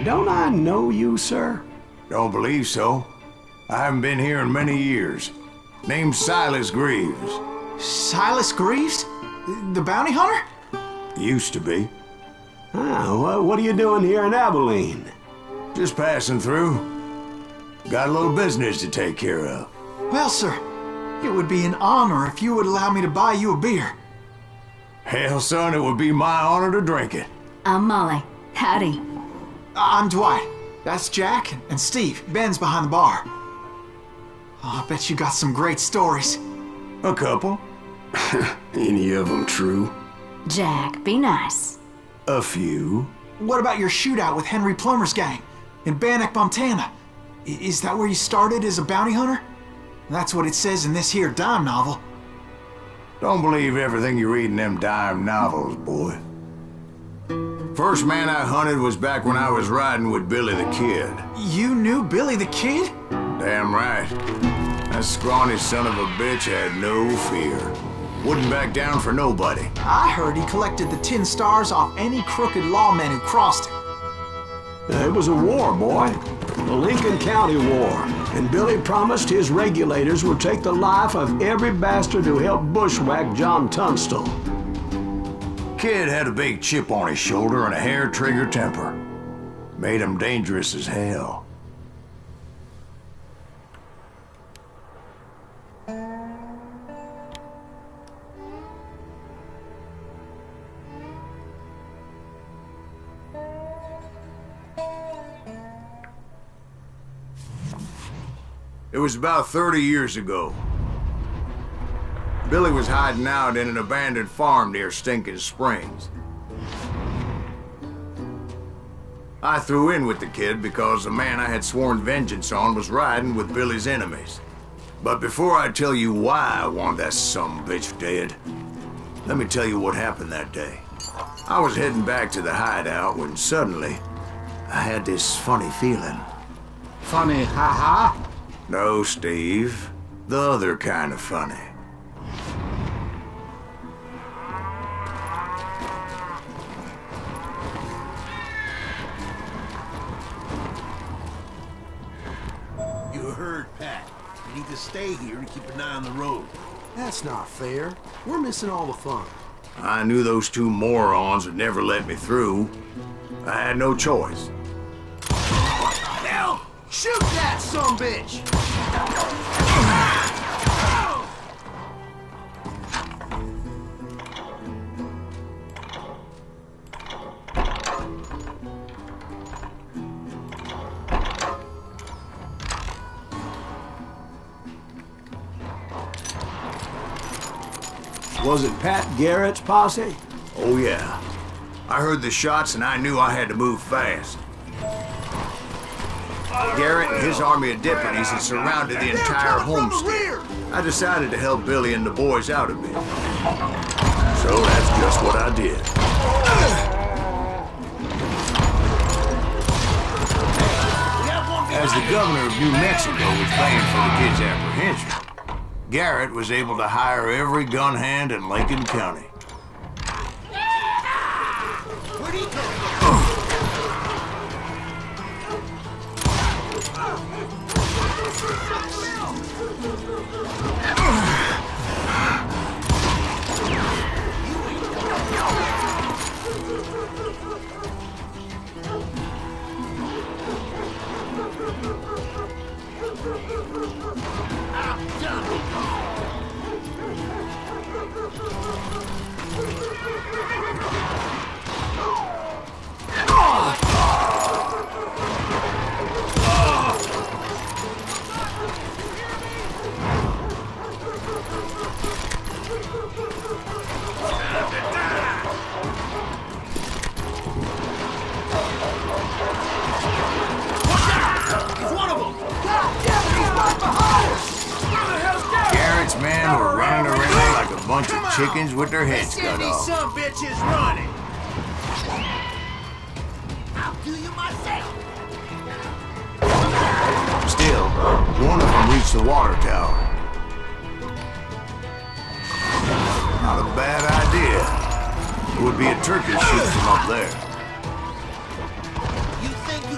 Don't I know you, sir? Don't believe so. I haven't been here in many years. Name's Silas Greaves. Silas Greaves? The bounty hunter? Used to be. Ah, what are you doing here in Abilene? Just passing through. Got a little business to take care of. Well, sir, it would be an honor if you would allow me to buy you a beer. Hell, son, it would be my honor to drink it. I'm Molly. Howdy. I'm Dwight. That's Jack and Steve. Ben's behind the bar. Oh, I bet you got some great stories. A couple. Any of them true? Jack, be nice. A few. What about your shootout with Henry Plummer's gang in Bannock, Montana? Is that where you started as a bounty hunter? That's what it says in this here dime novel. Don't believe everything you read in them dime novels, boy. First man I hunted was back when I was riding with Billy the Kid. You knew Billy the Kid? Damn right. That scrawny son of a bitch had no fear. Wouldn't back down for nobody. I heard he collected the 10 stars off any crooked lawmen who crossed him. It was a war, boy. The Lincoln County War. And Billy promised his regulators would take the life of every bastard who helped bushwhack John Tunstall. Kid had a big chip on his shoulder and a hair-trigger temper. Made him dangerous as hell. It was about 30 years ago. Billy was hiding out in an abandoned farm near Stinking Springs. I threw in with the kid because the man I had sworn vengeance on was riding with Billy's enemies. But before I tell you why I want that sumbitch dead, let me tell you what happened that day. I was heading back to the hideout when suddenly I had this funny feeling. Funny, ha-ha? No, Steve. The other kind of funny. You heard Pat. You need to stay here and keep an eye on the road. That's not fair. We're missing all the fun. I knew those two morons would never let me through. I had no choice. Hell! Shoot that sumbitch! Was it Pat Garrett's posse? Oh yeah. I heard the shots and I knew I had to move fast. Garrett and his army of deputies had surrounded the entire homestead. I decided to help Billy and the boys out a bit. So that's just what I did. As the governor of New Mexico was paying for the kid's apprehension, Garrett was able to hire every gun hand in Lincoln County. Where'd he come from? Garrett's men were running around like a bunch of chickens with their heads cut off. Some bitches running. I'll do you myself. Still, one of them reached the water tower. Not a bad idea. It would be a turkey shoot from up there. You think you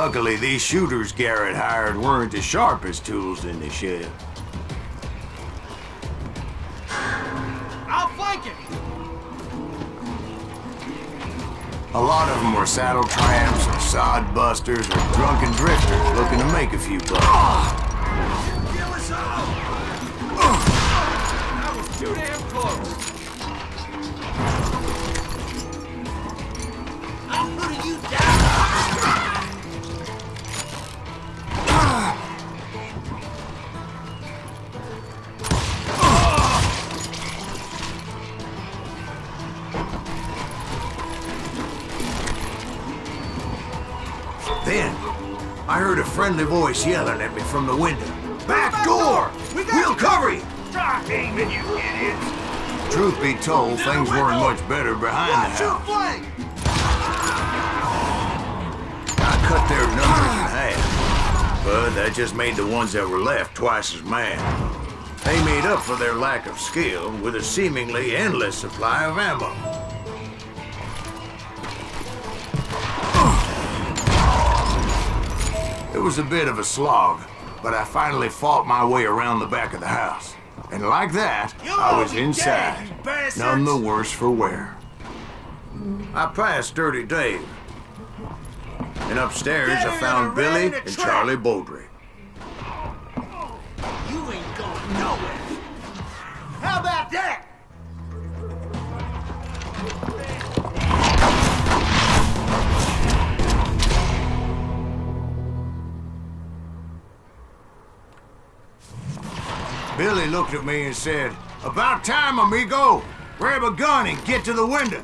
Luckily, these shooters Garrett hired weren't the sharpest tools in the shed. I'll flank him! A lot of them were saddle tramps, or sod busters, or drunken drifters looking to make a few bucks. Kill us all! That was too damn close. I'm putting you down! Then, I heard a friendly voice yelling at me from the window. Back door! We'll cover you! Stop aiming, you idiots! Truth be told, things weren't much better behind the house. Flank! I cut their numbers in half, but that just made the ones that were left twice as mad. They made up for their lack of skill with a seemingly endless supply of ammo. It was a bit of a slog, but I finally fought my way around the back of the house. And like that, I was inside, none the worse for wear. I passed Dirty Dave, and upstairs I found Billy and Charlie Beaudry. You ain't going nowhere! How about that? Billy looked at me and said, "About time, amigo! Grab a gun and get to the window!"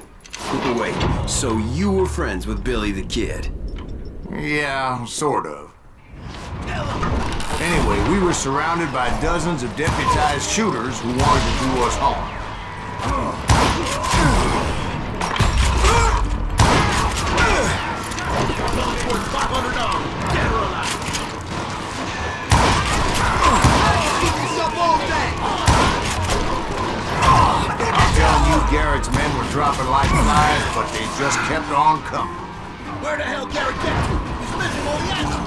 Wait, so you were friends with Billy the Kid? Yeah, sort of. Anyway, we were surrounded by dozens of deputized shooters who wanted to do us harm. Garrett's men were dropping like flies, but they just kept on coming. Where the hell Garrett get to? He's missing all the action.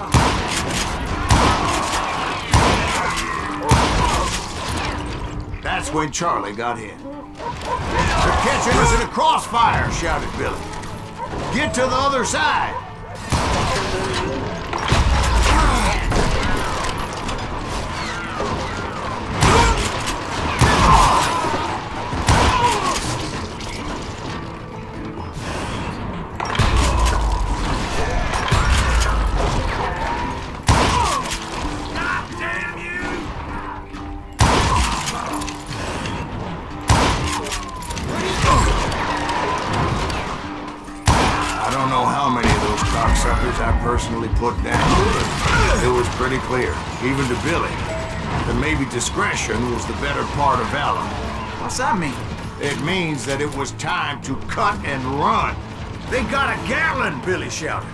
That's when Charlie got hit. "They're catching us in a crossfire," shouted Billy. "Get to the other side." I personally put down, but it was pretty clear, even to Billy, that maybe discretion was the better part of valor. What's that mean? It means that it was time to cut and run. "They got a Gatlin!" Billy shouted.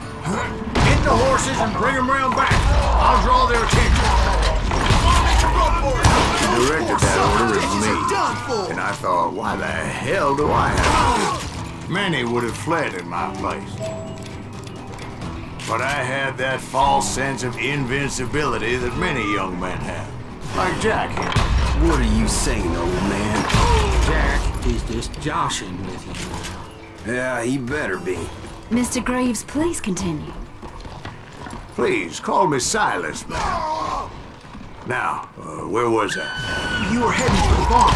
"Get the horses and bring them round back. I'll draw their attention." The director that order is me, and I thought, why the hell do I have to do? Many would have fled in my place. But I had that false sense of invincibility that many young men have. Like Jack here. What are you saying, old man? Jack is just joshing with you. Yeah, he better be. Mr. Graves, please continue. Please, call me Silas, man. Now, where was I? You were heading for the barn.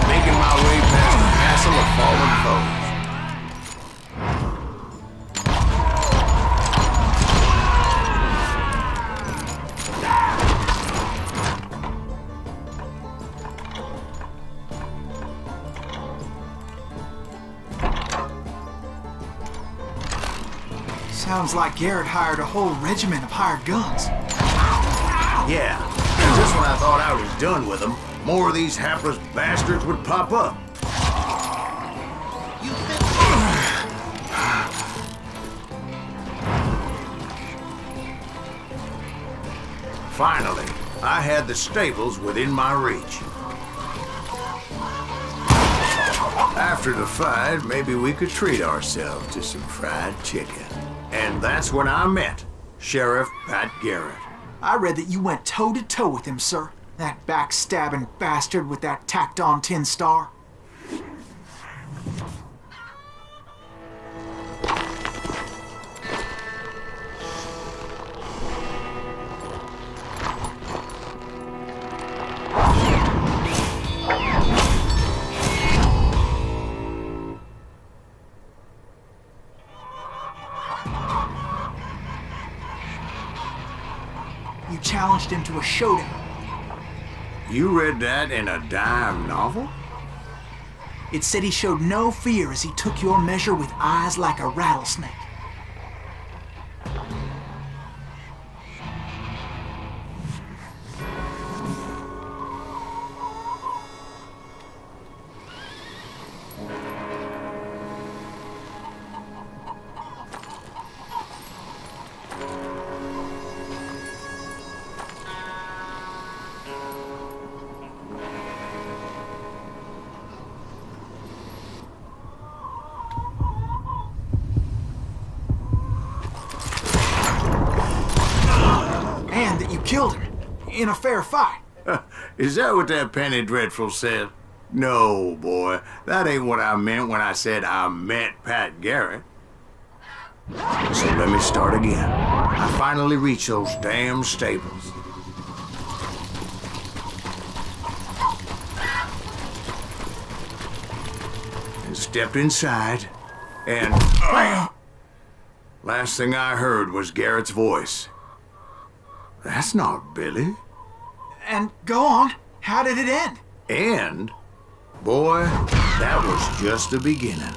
Making my way past the castle of fallen foes. Sounds like Garrett hired a whole regiment of hired guns. Yeah, and just when I thought I was done with them, more of these hapless bastards would pop up. Finally, I had the stables within my reach. After the fight, maybe we could treat ourselves to some fried chicken. And that's when I met Sheriff Pat Garrett. I read that you went toe-to-toe with him, sir. That backstabbing bastard with that tacked-on tin star. You challenged him to a showdown. You read that in a dime novel? It said he showed no fear as he took your measure with eyes like a rattlesnake. And that you killed him in a fair fight. Is that what that Penny Dreadful said? No, boy. That ain't what I meant when I said I met Pat Garrett. So let me start again. I finally reached those damn stables. And stepped inside, and last thing I heard was Garrett's voice. That's not Billy. And go on, how did it end? And, boy, that was just the beginning.